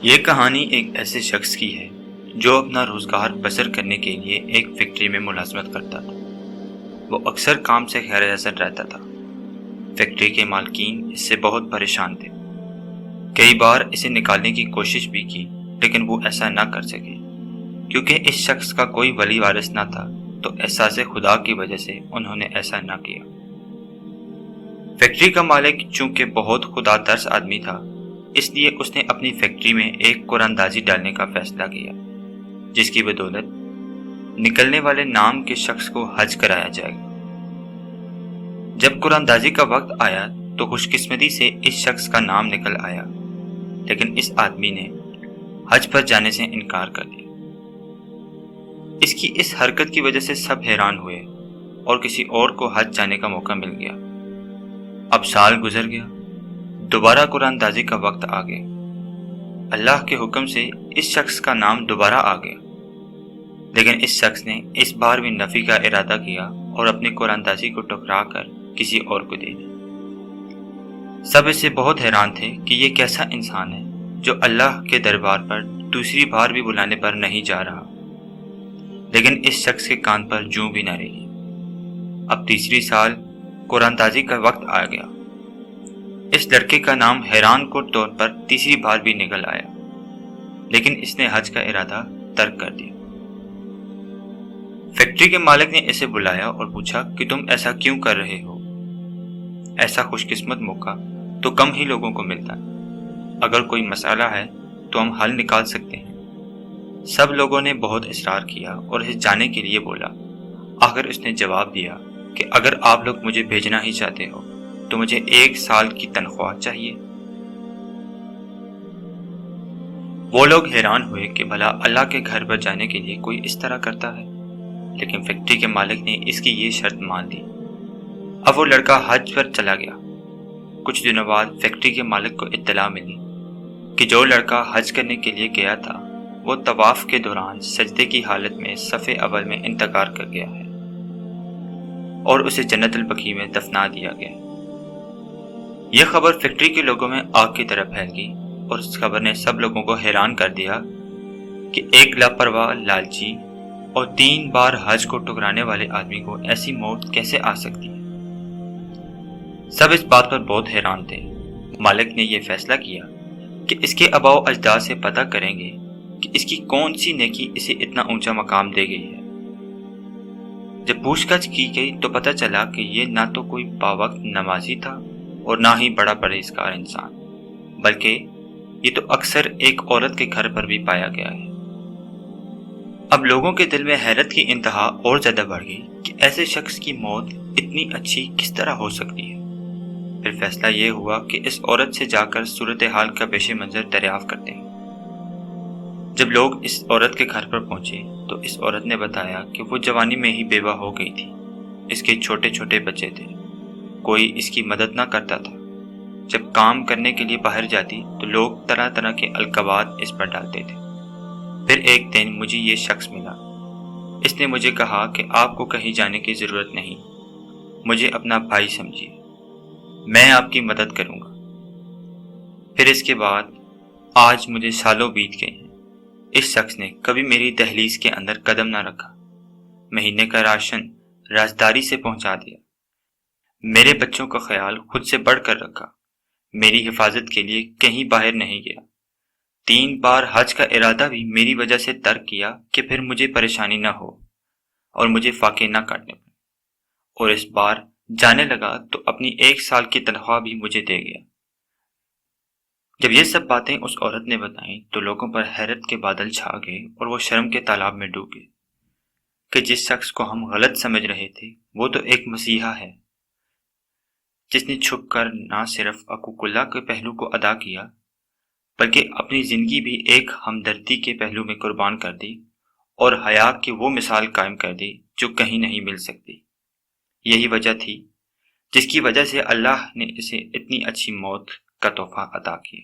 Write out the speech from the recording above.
یہ کہانی ایک ایسے شخص کی ہے جو اپنا روزگار بسر کرنے کے لیے ایک فیکٹری میں ملازمت کرتا تھا۔ وہ اکثر کام سے غیر حاضر رہتا تھا۔ فیکٹری کے مالکین اس سے بہت پریشان تھے۔ کئی بار اسے نکالنے کی کوشش بھی کی لیکن وہ ایسا نہ کر سکے کیونکہ اس شخص کا کوئی ولی وارث نہ تھا، تو احساس خدا کی وجہ سے انہوں نے ایسا نہ کیا۔ فیکٹری کا مالک چونکہ بہت خدا ترس آدمی تھا، اس لیے اس نے اپنی فیکٹری میں ایک قرآن دازی ڈالنے کا فیصلہ کیا، جس کی بدولت نکلنے والے نام کے شخص کو حج کرایا جائے گا۔ جب قرآن دازی کا وقت آیا تو خوش قسمتی سے اس شخص کا نام نکل آیا، لیکن اس آدمی نے حج پر جانے سے انکار کر دیا۔ اس کی اس حرکت کی وجہ سے سب حیران ہوئے اور کسی اور کو حج جانے کا موقع مل گیا۔ اب سال گزر گیا، دوبارہ قرآن دازی کا وقت آ گیا۔ اللہ کے حکم سے اس شخص کا نام دوبارہ آ گیا، لیکن اس شخص نے اس بار بھی نفی کا ارادہ کیا اور اپنی قرآن دازی کو ٹکرا کر کسی اور کو دے دی۔ سب اس سے بہت حیران تھے کہ یہ کیسا انسان ہے جو اللہ کے دربار پر دوسری بار بھی بلانے پر نہیں جا رہا، لیکن اس شخص کے کان پر جوں بھی نہ رہی۔ اب تیسری سال قرآن دازی کا وقت آ گیا۔ اس لڑکے کا نام حیران کن طور پر تیسری بار بھی نکل آیا، لیکن اس نے حج کا ارادہ ترک کر دیا۔ فیکٹری کے مالک نے اسے بلایا اور پوچھا کہ تم ایسا کیوں کر رہے ہو؟ ایسا خوش قسمت موقع تو کم ہی لوگوں کو ملتا ہے۔ اگر کوئی مسئلہ ہے تو ہم حل نکال سکتے ہیں۔ سب لوگوں نے بہت اصرار کیا اور اسے جانے کے لیے بولا۔ آخر اس نے جواب دیا کہ اگر آپ لوگ مجھے بھیجنا ہی چاہتے ہو تو مجھے 1 سال کی تنخواہ چاہیے۔ وہ لوگ حیران ہوئے کہ بھلا اللہ کے گھر پر جانے کے لیے کوئی اس طرح کرتا ہے، لیکن فیکٹری کے مالک نے اس کی یہ شرط مان لی۔ اب وہ لڑکا حج پر چلا گیا۔ کچھ دنوں بعد فیکٹری کے مالک کو اطلاع ملی کہ جو لڑکا حج کرنے کے لیے گیا تھا وہ طواف کے دوران سجدے کی حالت میں صف اول میں انتقال کر گیا ہے اور اسے جنت البقیع میں دفنا دیا گیا۔ یہ خبر فیکٹری کے لوگوں میں آگ کی طرح پھیل گئی اور اس خبر نے سب لوگوں کو حیران کر دیا کہ ایک لاپرواہ، لالچی اور 3 بار حج کو ٹکرانے والے آدمی کو ایسی موت کیسے آ سکتی ہے۔ سب اس بات پر بہت حیران تھے۔ مالک نے یہ فیصلہ کیا کہ اس کے آباء و اجداد سے پتہ کریں گے کہ اس کی کون سی نیکی اسے اتنا اونچا مقام دے گئی ہے۔ جب پوچھ گچھ کی گئی تو پتہ چلا کہ یہ نہ تو کوئی باوقت نمازی تھا اور نہ ہی بڑا پرہیزگار انسان، بلکہ یہ تو اکثر ایک عورت کے گھر پر بھی پایا گیا ہے۔ اب لوگوں کے دل میں حیرت کی انتہا اور زیادہ بڑھ گئی کہ ایسے شخص کی موت اتنی اچھی کس طرح ہو سکتی ہے۔ پھر فیصلہ یہ ہوا کہ اس عورت سے جا کر صورتحال کا پیش منظر دریافت کرتے ہیں۔ جب لوگ اس عورت کے گھر پر پہنچے تو اس عورت نے بتایا کہ وہ جوانی میں ہی بیوہ ہو گئی تھی۔ اس کے چھوٹے چھوٹے بچے تھے، کوئی اس کی مدد نہ کرتا تھا۔ جب کام کرنے کے لیے باہر جاتی تو لوگ طرح طرح کے القابات اس پر ڈالتے تھے۔ پھر ایک دن مجھے یہ شخص ملا۔ اس نے مجھے کہا کہ آپ کو کہیں جانے کی ضرورت نہیں، مجھے اپنا بھائی سمجھیے، میں آپ کی مدد کروں گا۔ پھر اس کے بعد آج مجھے سالوں بیت گئے ہیں، اس شخص نے کبھی میری دہلیز کے اندر قدم نہ رکھا، مہینے کا راشن رازداری سے پہنچا دیا، میرے بچوں کا خیال خود سے بڑھ کر رکھا، میری حفاظت کے لیے کہیں باہر نہیں گیا، 3 بار حج کا ارادہ بھی میری وجہ سے ترک کیا کہ پھر مجھے پریشانی نہ ہو اور مجھے فاقے نہ کاٹنے پڑے، اور اس بار جانے لگا تو اپنی 1 سال کی تنخواہ بھی مجھے دے گیا۔ جب یہ سب باتیں اس عورت نے بتائیں تو لوگوں پر حیرت کے بادل چھا گئے اور وہ شرم کے تالاب میں ڈوب گئے کہ جس شخص کو ہم غلط سمجھ رہے تھے وہ تو ایک مسیحا ہے، جس نے چھپ کر نہ صرف حقوق اللہ کے پہلو کو ادا کیا بلکہ اپنی زندگی بھی ایک ہمدردی کے پہلو میں قربان کر دی اور حیا کی وہ مثال قائم کر دی جو کہیں نہیں مل سکتی۔ یہی وجہ تھی جس کی وجہ سے اللہ نے اسے اتنی اچھی موت کا تحفہ عطا کیا۔